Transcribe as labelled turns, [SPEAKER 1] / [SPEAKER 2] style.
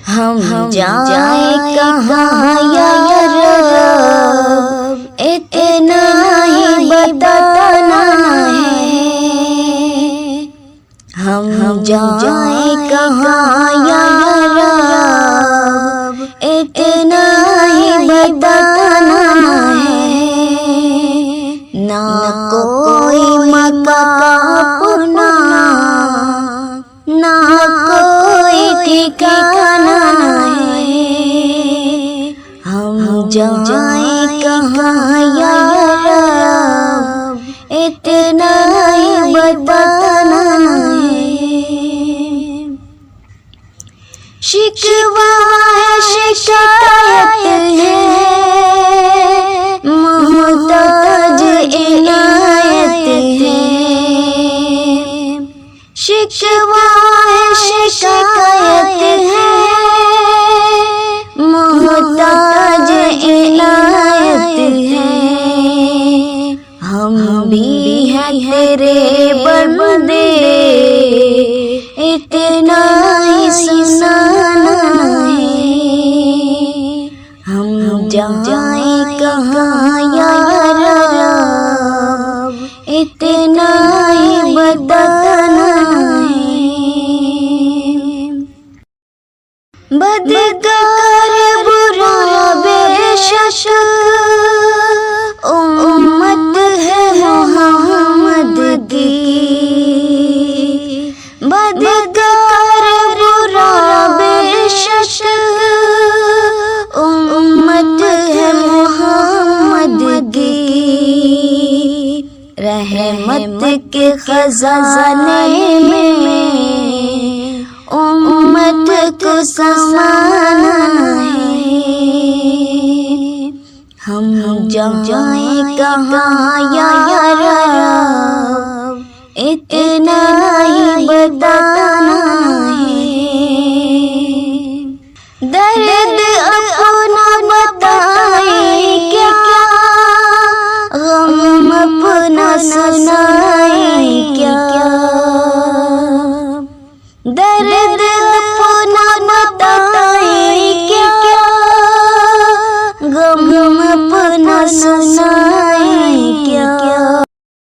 [SPEAKER 1] हम जाए कहाँ या रब, इतना ही बताना है। हम जाए कहाँ या रब, इतना ही बताना है। ना कोई मकाम अपना, ना कोई ठिकाना है। हम जाए कहाँ या रब, इतना ही बताना है। शिकवा है शिकायत है, मोहताज इनायत है। शिकवा है शिकायत है, मोहताज इनायत है। हम भी हैं तेरे बंदे, इतना ही सुनाना है। हम जाए कहाँ या रब, इतना ही बताना है। बदकार बुरा बेशक उम्मत है मोहम्मद की। बदकार बुरा बेशक उम्मत है मोहम्मद की। रहमत के खजाने में उम्मत को समाना है। हम जाए कहाँ या रब, इतना ही बताना है। दर्द अपना बताए क्या, गम अपना सुनाए क्या। दर्द